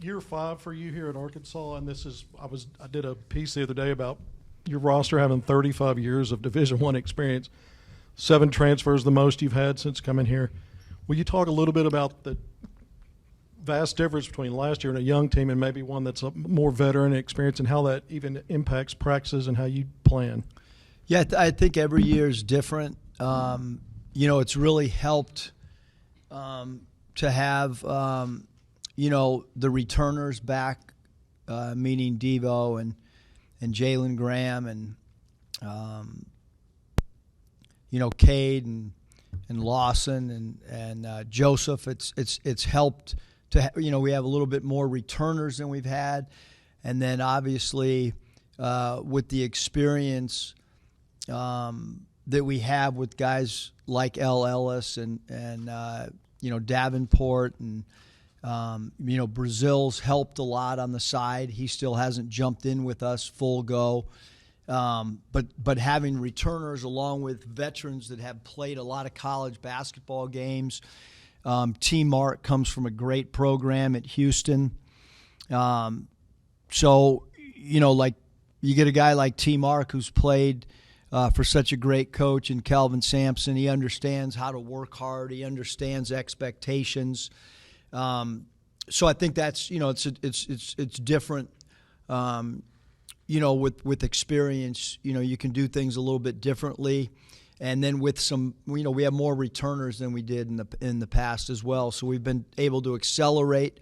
year 5 for you here at Arkansas, and I did a piece the other day about your roster having 35 years of Division I experience, 7 transfers, the most you've had since coming here. Will you talk a little bit about the vast difference between last year and a young team and maybe one that's a more veteran experience, and how that even impacts practices and how you plan? Yeah, I think every year is different. It's really helped to have, the returners back, meaning Devo and Jalen Graham and, Cade and Lawson and Joseph. It's helped to we have a little bit more returners than we've had, and then obviously with the experience that we have with guys like L. Ellis and Davenport and Brazil's helped a lot on the side. He still hasn't jumped in with us full go. But having returners along with veterans that have played a lot of college basketball games. T. Mark comes from a great program at Houston. So, you get a guy like T. Mark who's played for such a great coach in Calvin Sampson. He understands how to work hard. He understands expectations. So I think that's, it's different. With experience, you can do things a little bit differently. And then with some, we have more returners than we did in the past as well. So we've been able to accelerate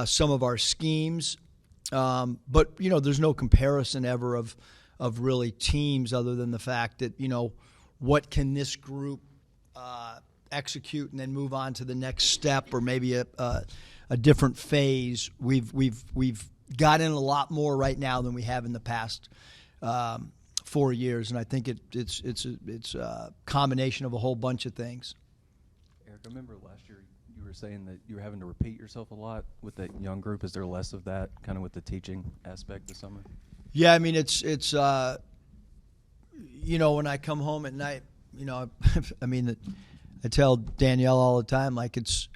some of our schemes. But there's no comparison ever of really teams other than the fact that, what can this group execute and then move on to the next step or maybe a different phase. We've got in a lot more right now than we have in the past 4 years, and I think it's a combination of a whole bunch of things. Eric, I remember last year you were saying that you were having to repeat yourself a lot with that young group. Is there less of that kind of with the teaching aspect this summer? Yeah, I mean it's when I come home at night, I mean I tell Danielle all the time, like it's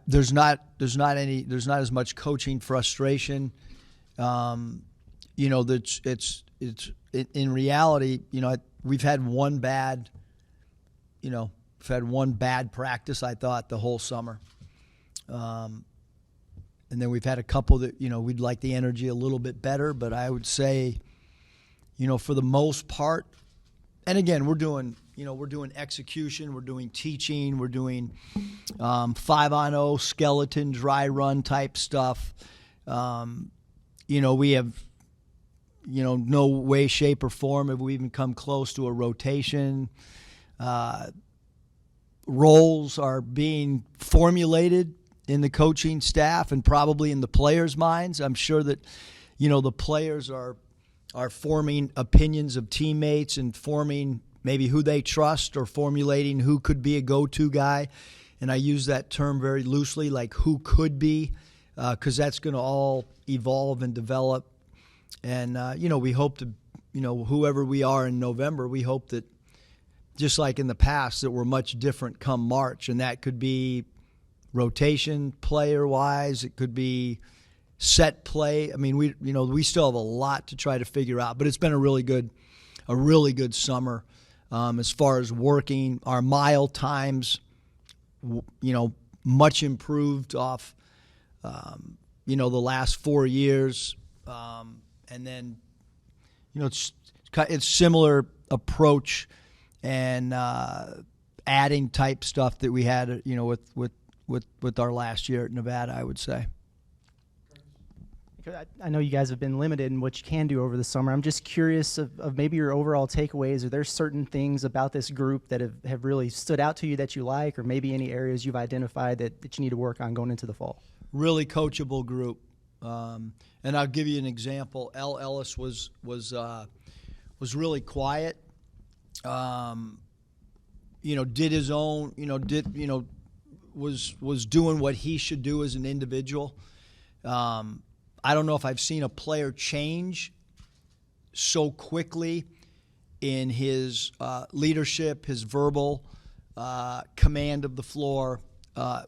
there's not as much coaching frustration. It's in reality, we've had one bad practice, I thought, the whole summer. And then we've had a couple that, we'd like the energy a little bit better, but I would say, for the most part, and again, we're doing execution, we're doing teaching, we're doing 5-on-0 skeleton dry run type stuff. We have, no way, shape, or form have we even come close to a rotation. Roles are being formulated in the coaching staff and probably in the players' minds. I'm sure that, the players are forming opinions of teammates and forming maybe who they trust or formulating who could be a go-to guy. And I use that term very loosely, like who could be, because that's going to all evolve and develop. And, we hope to, whoever we are in November, we hope that just like in the past that we're much different come March. And that could be rotation player-wise. It could be set play. I mean, we still have a lot to try to figure out, but it's been a really good summer as far as working. Our mile times, much improved off, the last 4 years. And then, it's similar approach and adding type stuff that we had, with our last year at Nevada, I would say. I know you guys have been limited in what you can do over the summer. I'm just curious of maybe your overall takeaways. Are there certain things about this group that have really stood out to you that you like, or maybe any areas you've identified that you need to work on going into the fall? Really coachable group. And I'll give you an example. L. Ellis was really quiet. Did his own, was doing what he should do as an individual. I don't know if I've seen a player change so quickly in his leadership, his verbal command of the floor,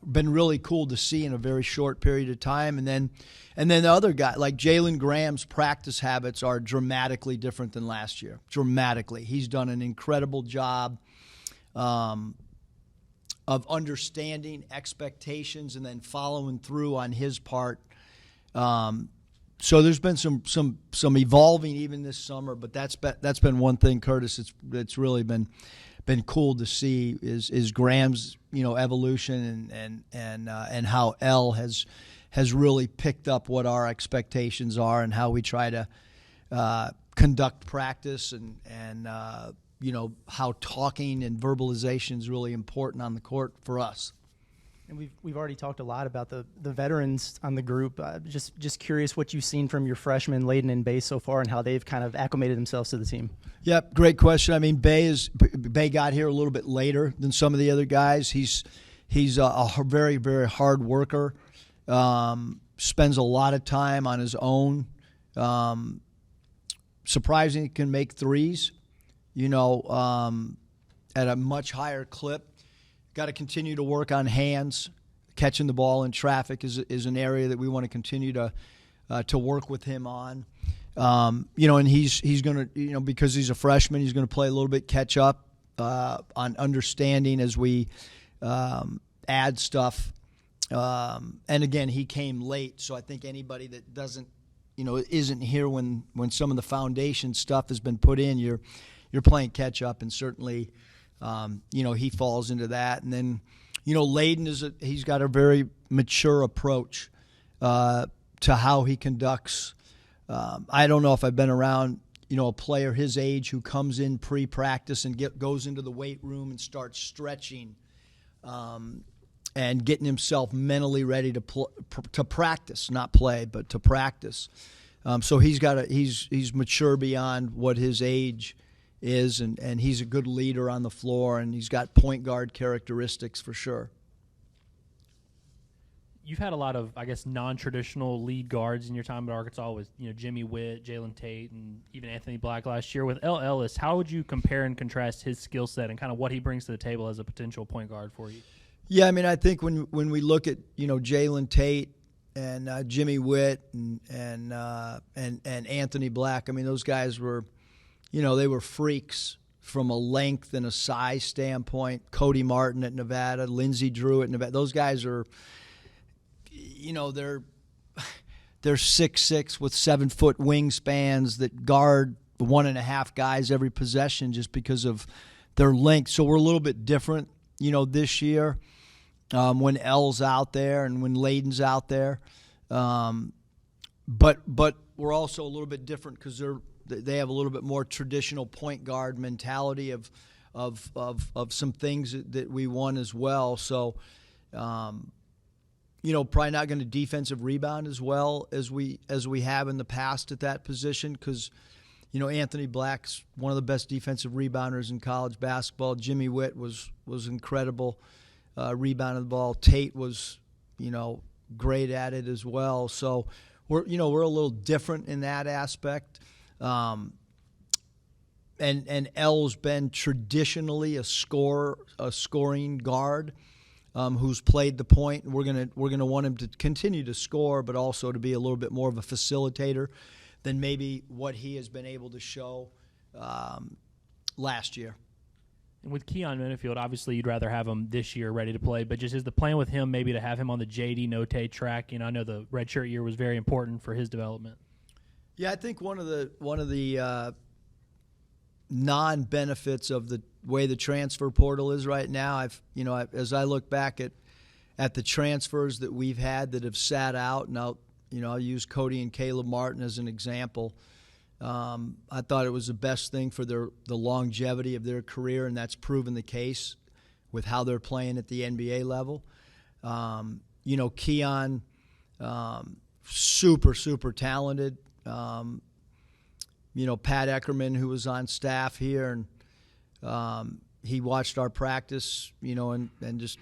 been really cool to see in a very short period of time. And then the other guy, like Jalen Graham's practice habits are dramatically different than last year. Dramatically. He's done an incredible job of understanding expectations and then following through on his part. So there's been some evolving even this summer, but that's been one thing, Curtis. That's really been cool to see is Graham's evolution and how L has really picked up what our expectations are and how we try to conduct practice and how talking and verbalization is really important on the court for us. And we've already talked a lot about the veterans on the group. Just curious what you've seen from your freshmen, Layden and Bay, so far, and how they've kind of acclimated themselves to the team. Yep, great question. I mean, Bay got here a little bit later than some of the other guys. He's a very, very hard worker. Spends a lot of time on his own. Surprisingly, can make threes. At a much higher clip. Got to continue to work on hands. Catching the ball in traffic is an area that we want to continue to work with him on. And he's going to, because he's a freshman, he's going to play a little bit catch up on understanding as we add stuff. And again, he came late, so I think anybody that doesn't, isn't here when some of the foundation stuff has been put in, you're playing catch up, and certainly. He falls into that. And then, Layden he's got a very mature approach to how he conducts. I don't know if I've been around, a player his age who comes in pre-practice and goes into the weight room and starts stretching and getting himself mentally ready to practice, not play, but to practice. So he's mature beyond what his age is, and he's a good leader on the floor, and he's got point guard characteristics for sure. You've had a lot of, I guess, non-traditional lead guards in your time at Arkansas with, Jimmy Witt, Jalen Tate, and even Anthony Black last year. With L. Ellis, how would you compare and contrast his skill set and kind of what he brings to the table as a potential point guard for you? Yeah, I mean, I think when we look at, Jalen Tate and Jimmy Witt and Anthony Black, I mean, those guys were – they were freaks from a length and a size standpoint. Cody Martin at Nevada, Lindsey Drew at Nevada. Those guys are, they're 6'6" with 7-foot wingspans that guard 1.5 guys every possession just because of their length. So we're a little bit different, this year when L's out there and when Layden's out there. But we're also a little bit different because they have a little bit more traditional point guard mentality of some things that we want as well. So, probably not going to defensive rebound as well as we have in the past at that position because, Anthony Black's one of the best defensive rebounders in college basketball. Jimmy Witt was incredible rebounding the ball. Tate was, great at it as well. So we're a little different in that aspect. And L's been traditionally a scoring guard who's played the point. We're gonna want him to continue to score, but also to be a little bit more of a facilitator than maybe what he has been able to show last year. And with Keon Minifield, obviously you'd rather have him this year ready to play, but just is the plan with him maybe to have him on the JD Notate track? I know the redshirt year was very important for his development. Yeah, I think one of the non-benefits of the way the transfer portal is right now, as I look back at the transfers that we've had that have sat out, and I'll use Cody and Caleb Martin as an example. I thought it was the best thing for the longevity of their career, and that's proven the case with how they're playing at the NBA level. Keon, super, super talented. Pat Eckerman, who was on staff here, and he watched our practice, and just,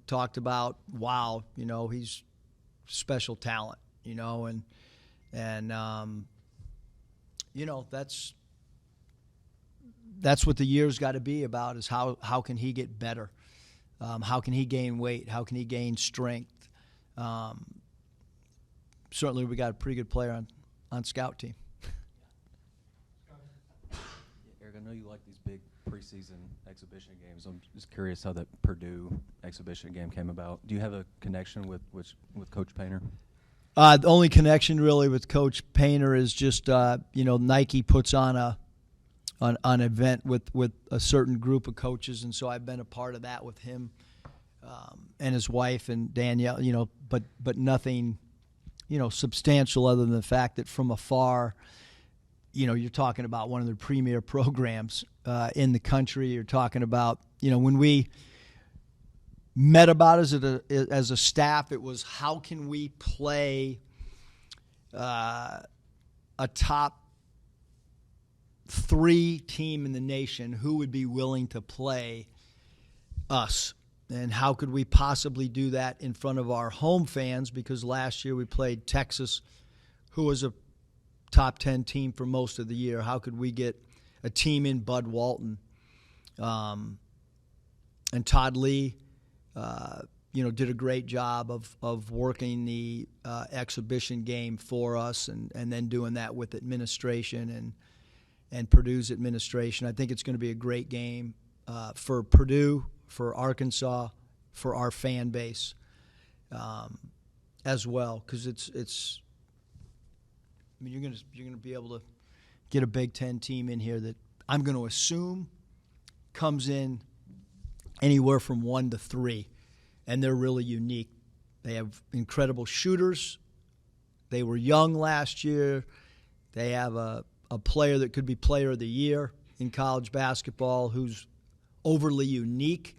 talked about, wow, he's special talent, and that's what the year's got to be about, is how can he get better. How can he gain weight? How can he gain strength? Certainly, we got a pretty good player on scout team. Eric, I know you like these big preseason exhibition games. I'm just curious how that Purdue exhibition game came about. Do you have a connection with Coach Painter? The only connection really with Coach Painter is just Nike puts on an event with a certain group of coaches, and so I've been a part of that with him and his wife and Danielle. But nothing substantial other than the fact that from afar, you're talking about one of the premier programs in the country. You're talking about, when we met about as a staff, it was how can we play a top 3 team in the nation who would be willing to play us. And how could we possibly do that in front of our home fans? Because last year we played Texas, who was a top 10 team for most of the year. How could we get a team in Bud Walton? And Todd Lee, did a great job of working the exhibition game for us and then doing that with administration and Purdue's administration. I think it's going to be a great game for Purdue, for Arkansas, for our fan base as well, because it's. I mean, you're going to be able to get a Big Ten team in here that I'm going to assume comes in anywhere from 1 to 3, and they're really unique. They have incredible shooters. They were young last year. They have a player that could be player of the year in college basketball who's overly unique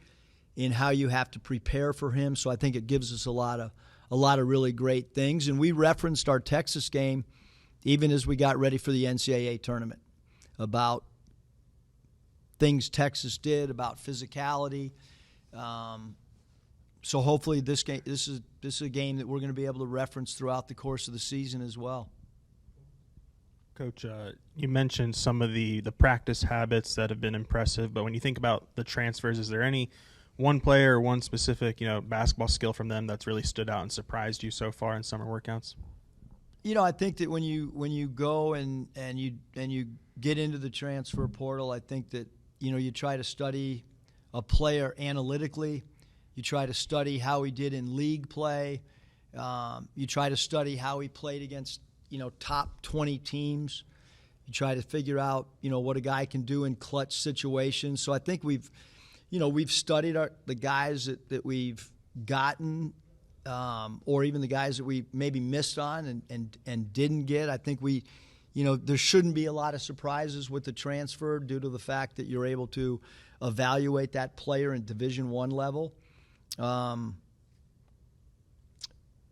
in how you have to prepare for him. So I think it gives us a lot of really great things. And we referenced our Texas game even as we got ready for the NCAA tournament about things Texas did, about physicality. So hopefully this is a game that we're going to be able to reference throughout the course of the season as well. Coach, you mentioned some of the practice habits that have been impressive, but when you think about the transfers, is there any one player or one specific basketball skill from them that's really stood out and surprised you so far in summer workouts? I think that when you go and you get into the transfer portal, I think that you try to study a player analytically. You try to study how he did in league play. You try to study how he played against top 20 teams. You try to figure out what a guy can do in clutch situations. So I think we've studied the guys that we've gotten. Or even the guys that we maybe missed on and didn't get. I think there shouldn't be a lot of surprises with the transfer due to the fact that you're able to evaluate that player in Division I level.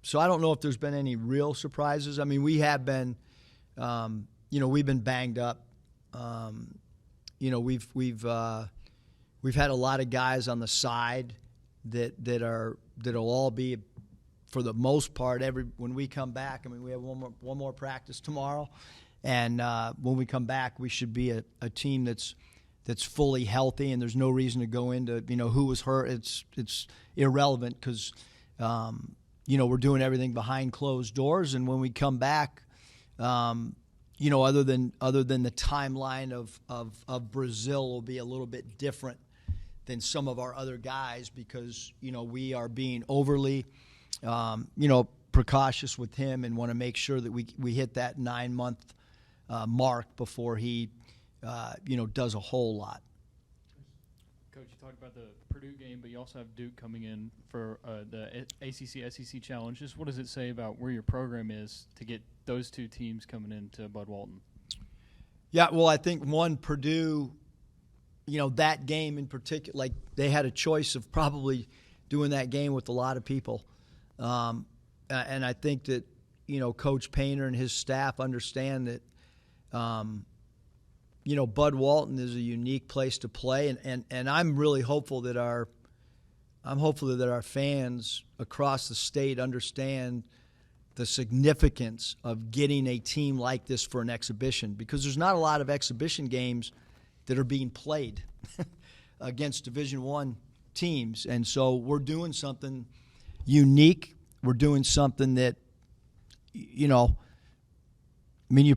So I don't know if there's been any real surprises. I mean, we have been, we've been banged up. We've had a lot of guys on the side that'll all be, for the most part, when we come back. I mean, we have one more practice tomorrow, and when we come back, we should be a team that's fully healthy, and there's no reason to go into who was hurt. It's irrelevant because we're doing everything behind closed doors, and when we come back, other than the timeline of Brazil will be a little bit different than some of our other guys because we are being overly precautious with him and want to make sure that we hit that 9-month mark before he does a whole lot. Coach, you talked about the Purdue game, but you also have Duke coming in for the ACC-SEC Challenge. Just what does it say about where your program is to get those two teams coming into Bud Walton? Yeah, well, I think Purdue, that game in particular, like they had a choice of probably doing that game with a lot of people. And I think that, Coach Painter and his staff understand that, Bud Walton is a unique place to play. And I'm really hopeful that our fans across the state understand the significance of getting a team like this for an exhibition because there's not a lot of exhibition games that are being played against Division I teams. And so we're doing something unique. We're doing something that, you're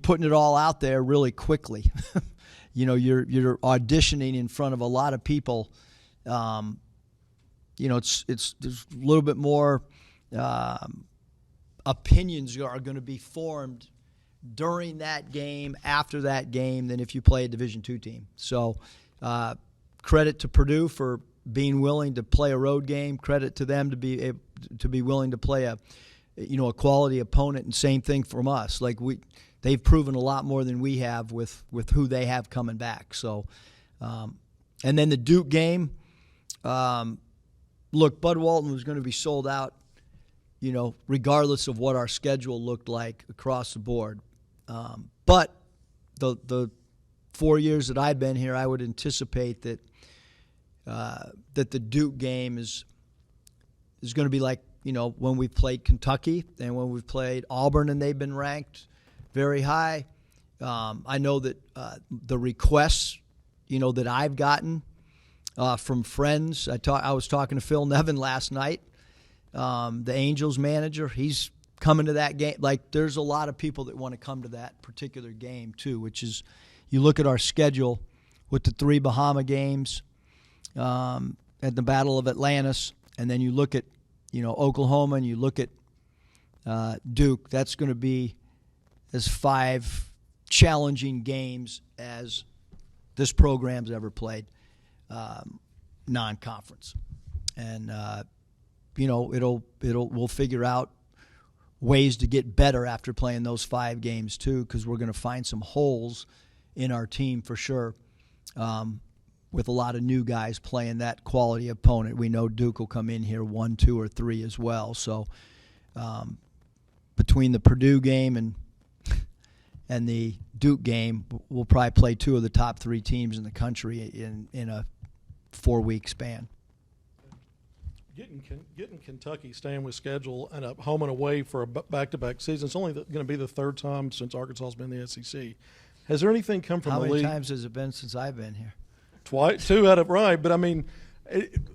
putting it all out there really quickly. You're auditioning in front of a lot of people. There's a little bit more opinions are going to be formed during that game, after that game, than if you play a Division II team. So credit to Purdue for being willing to play a road game. Credit to them to be willing to play a quality opponent, and same thing from us. They've proven a lot more than we have with who they have coming back. So, and then the Duke game. Look, Bud Walton was going to be sold out, regardless of what our schedule looked like across the board. But the 4 years that I've been here, I would anticipate that the Duke game is going to be like, when we played Kentucky and when we've played Auburn and they've been ranked very high. I know that the requests, that I've gotten from friends. I was talking to Phil Nevin last night, the Angels manager. He's coming to that game. There's a lot of people that want to come to that particular game too, which is, you look at our schedule with the 3 Bahama games at the Battle of Atlantis, and then you look at, Oklahoma, and you look at Duke. That's going to be as 5 challenging games as this program's ever played, non-conference. And we'll figure out ways to get better after playing those 5 games too, because we're going to find some holes in our team for sure, with a lot of new guys playing that quality opponent. We know Duke will come in here 1, 2, or 3 as well. So between the Purdue game and the Duke game, we'll probably play 2 of the top 3 teams in the country in a 4-week span. Getting Kentucky, staying with schedule, and up home and away for a back-to-back season, it's only going to be the 3rd time since Arkansas has been in the SEC. Has there anything come from the league? How many times has it been since I've been here? Twice, 2 out of right. But I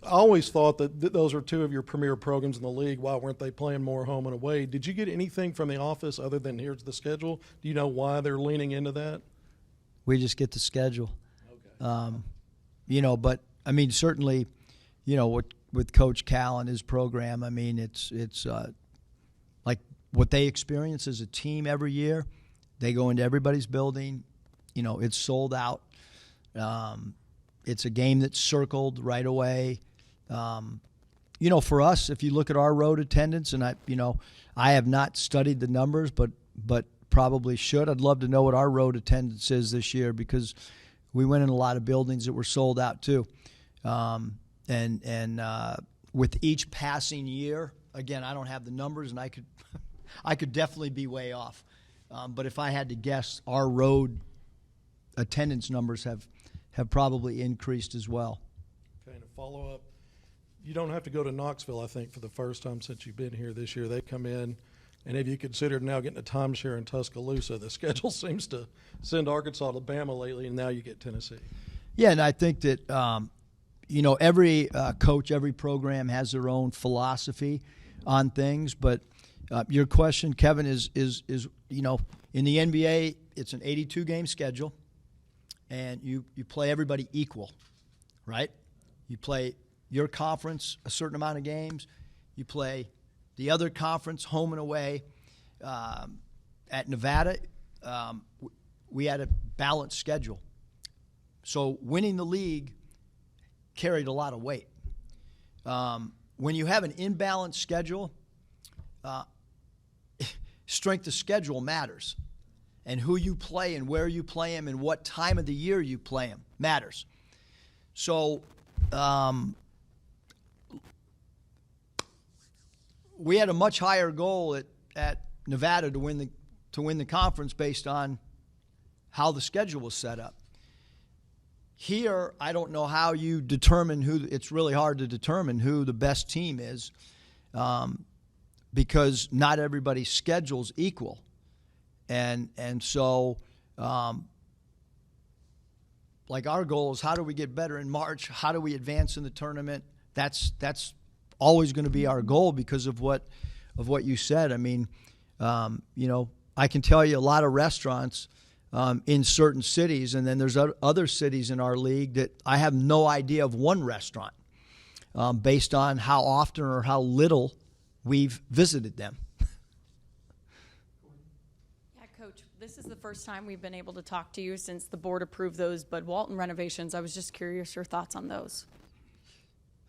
always thought that those are 2 of your premier programs in the league. Why weren't they playing more home and away? Did you get anything from the office other than here's the schedule? Do you know why they're leaning into that? We just get the schedule. Okay. But certainly, with Coach Cal and his program, it's like what they experience as a team every year. They go into everybody's building. It's sold out. It's a game that's circled right away. For us, if you look at our road attendance, and I have not studied the numbers, but probably should. I'd love to know what our road attendance is this year, because we went in a lot of buildings that were sold out too. And with each passing year, again, I don't have the numbers, and I could definitely be way off. But if I had to guess, our road attendance numbers have probably increased as well. Okay, and a follow-up. You don't have to go to Knoxville, I think, for the first time since you've been here this year. They come in, and have you considered now getting a timeshare in Tuscaloosa? The schedule seems to send Arkansas to Bama lately, and now you get Tennessee. Yeah, and I think that, every coach, every program has their own philosophy on things. But your question, Kevin, is in the NBA, it's an 82-game schedule. And you play everybody equal, right? You play your conference a certain amount of games. You play the other conference home and away. At Nevada, we had a balanced schedule. So winning the league carried a lot of weight. When you have an imbalanced schedule, strength of schedule matters. And who you play and where you play them and what time of the year you play them matters. So we had a much higher goal at Nevada to win the conference based on how the schedule was set up. Here, I don't know how you determine who. It's really hard to determine who the best team is, because not everybody's schedule's equal. And so, like, our goal is, how do we get better in March? How do we advance in the tournament? that's always going to be our goal because of what you said. I mean, I can tell you a lot of restaurants in certain cities, and then there's other cities in our league that I have no idea of one restaurant based on how often or how little we've visited them. Yeah, Coach, this is the first time we've been able to talk to you since the board approved those Bud Walton renovations. I was just curious your thoughts on those.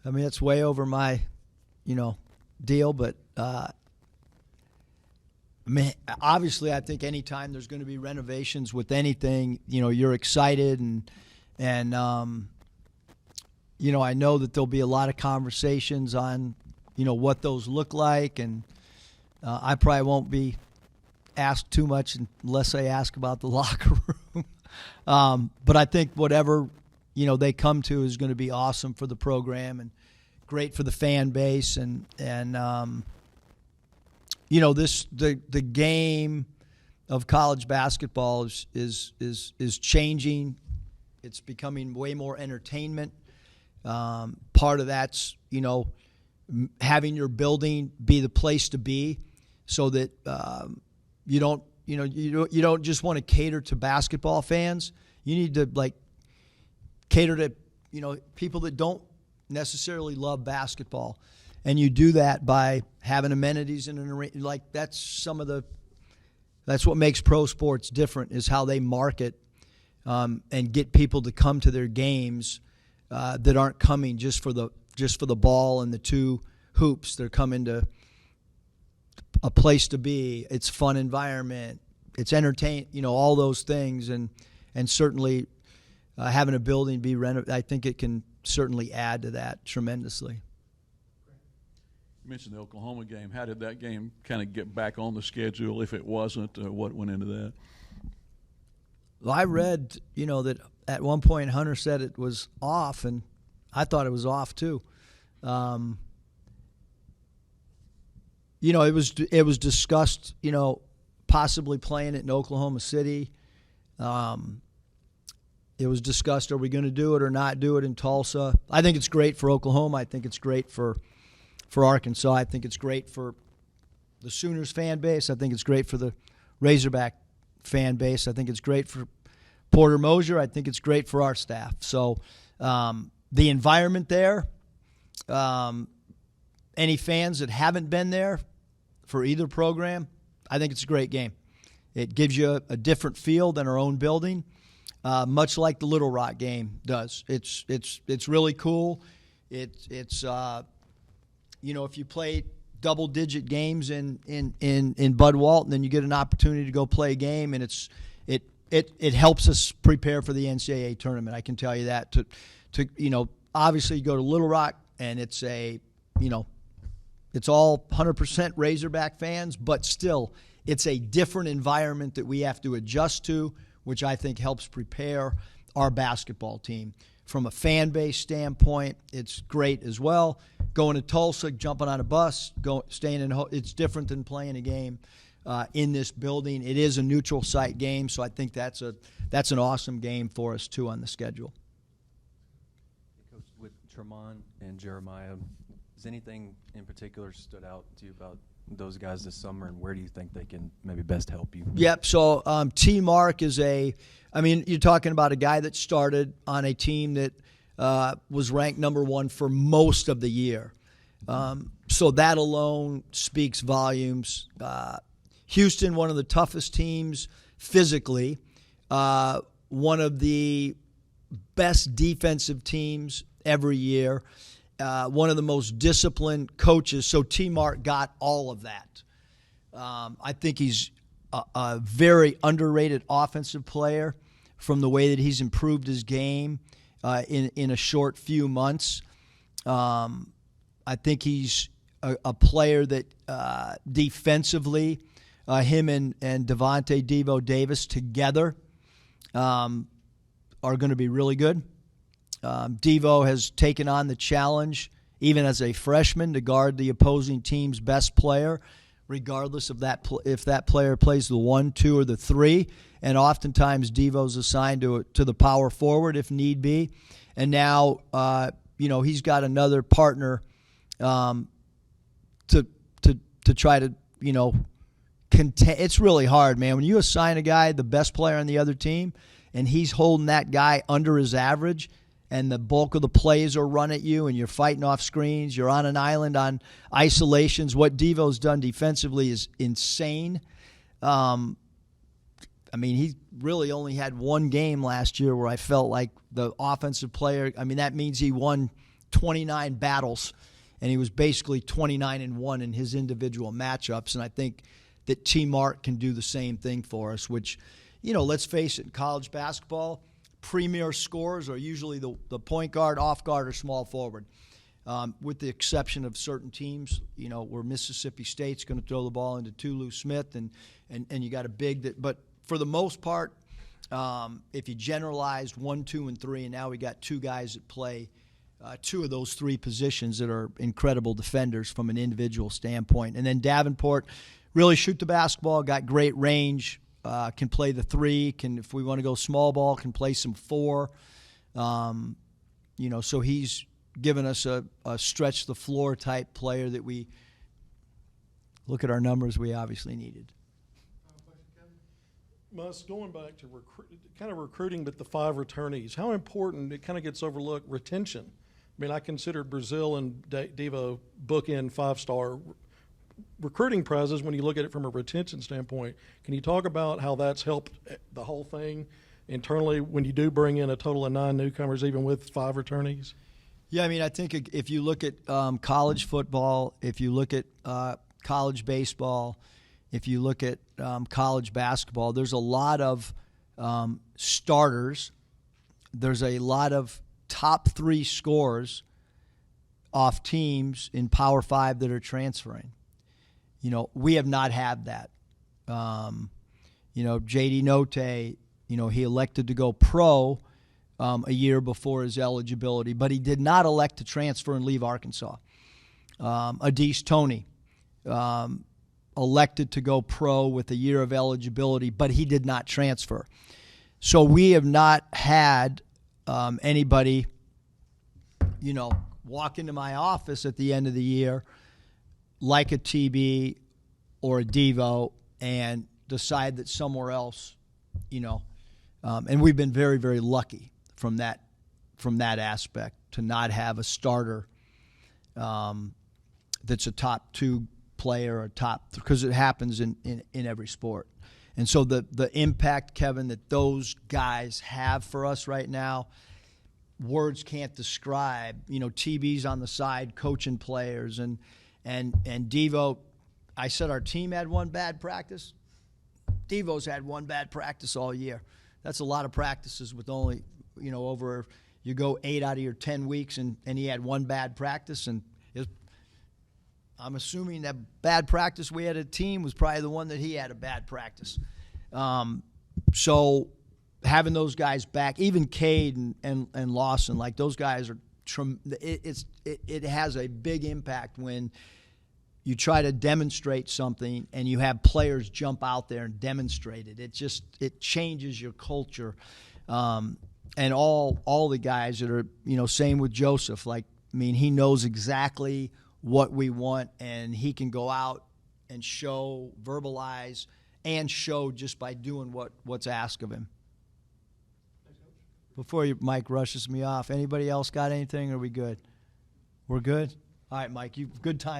I mean, it's way over my, deal, but I mean, obviously, I think anytime there's going to be renovations with anything, you're excited and I know that there'll be a lot of conversations on, what those look like, and I probably won't be asked too much unless I ask about the locker room. But I think whatever, they come to is going to be awesome for the program and great for the fan base, and the game of college basketball is changing. It's becoming way more entertainment. Part of that's having your building be the place to be, so that you don't just want to cater to basketball fans. You need to cater to people that don't necessarily love basketball, and you do that by having amenities in an arena. That's what makes pro sports different, is how they market and get people to come to their games that aren't coming just for the ball and the two hoops. They're coming to a place to be. It's fun environment. It's entertain. All those things, and certainly having a building be renovated, I think it can certainly add to that tremendously. You mentioned the Oklahoma game. How did that game kind of get back on the schedule? If it wasn't, what went into that? Well, I read, that at one point Hunter said it was off, and I thought it was off too. It was discussed, possibly playing it in Oklahoma City. It was discussed, are we going to do it or not do it in Tulsa? I think it's great for Oklahoma. I think it's great for Arkansas. I think it's great for the Sooners fan base. I think it's great for the Razorback fan base. I think it's great for Porter Moser. I think it's great for our staff. So the environment there, any fans that haven't been there for either program, I think it's a great game. It gives you a different feel than our own building. Much like the Little Rock game does. It's really cool. It's if you play double-digit games in Bud Walton, then you get an opportunity to go play a game, and it helps us prepare for the NCAA tournament. I can tell you that. Obviously you go to Little Rock, and it's all 100% Razorback fans, but still it's a different environment that we have to adjust to, which I think helps prepare our basketball team. From a fan base standpoint, it's great as well. Going to Tulsa, jumping on a bus, staying in it's different than playing a game in this building. It is a neutral site game, so I think that's an awesome game for us too on the schedule. Coach, with Tremont and Jeremiah, has anything in particular stood out to you about those guys this summer, and where do you think they can maybe best help you? Yep. So T. Mark is you're talking about a guy that started on a team that was ranked number one for most of the year. So that alone speaks volumes. Houston, one of the toughest teams physically, one of the best defensive teams every year. One of the most disciplined coaches. So T. Mark got all of that. I think he's a very underrated offensive player from the way that he's improved his game in a short few months. I think he's a player that defensively, him and Devontae Devo Davis together are going to be really good. Devo has taken on the challenge, even as a freshman, to guard the opposing team's best player, regardless of if that player plays the 1, 2, or the 3. And oftentimes Devo's assigned to the power forward if need be. And now he's got another partner to try to, it's really hard, man. When you assign a guy the best player on the other team and he's holding that guy under his average and the bulk of the plays are run at you and you're fighting off screens, you're on an island on isolations. What Devo's done defensively is insane. He really only had one game last year where I felt like the offensive player, that means he won 29 battles, and he was basically 29-1 in his individual matchups. And I think that T. Mark can do the same thing for us, which, let's face it, in college basketball, premier scorers are usually the point guard, off guard, or small forward. With the exception of certain teams, where Mississippi State's going to throw the ball into Tulu Smith, and you got a big that. But for the most part, if you generalized 1, 2, and 3, and now we got two guys that play two of those three positions that are incredible defenders from an individual standpoint. And then Davenport really shoot the basketball, got great range, can play the 3, if we want to go small ball, can play some 4. So he's given us a stretch the floor type player that we look at our numbers we obviously needed. Mus, going back to recruiting, but the 5 returnees, how important, it kind of gets overlooked, retention. I considered Brazil and Devo bookend 5-star recruiting prizes when you look at it from a retention standpoint. Can you talk about how that's helped the whole thing internally when you do bring in a total of 9 newcomers, even with 5 returnees? Yeah, I think if you look at college football, if you look at college baseball, if you look at college basketball, there's a lot of starters. There's a lot of top 3 scorers off teams in Power 5 that are transferring. We have not had that. J.D. Note, he elected to go pro a year before his eligibility, but he did not elect to transfer and leave Arkansas. Adese Toney elected to go pro with a year of eligibility, but he did not transfer. So we have not had anybody, walk into my office at the end of the year like a TB or a Devo and decide that somewhere else, and we've been very, very lucky from that aspect to not have a starter that's a top 2 player or because it happens in every sport. And so the impact, Kevin, that those guys have for us right now, words can't describe. TB's on the side coaching players, and Devo, I said our team had 1 bad practice. Devo's had 1 bad practice all year. That's a lot of practices with only, over, you go 8 out of your 10 weeks, and he had 1 bad practice, and I'm assuming that bad practice we had a team was probably the one that he had a bad practice. So having those guys back, even Cade and Lawson, like those guys are, it has a big impact when you try to demonstrate something and you have players jump out there and demonstrate it. It changes your culture. And all the guys that are, same with Joseph, he knows exactly what we want, and he can go out and show, verbalize, and show just by doing what's asked of him. Before Mike rushes me off, anybody else got anything? Or are we good? We're good? All right, Mike, good time.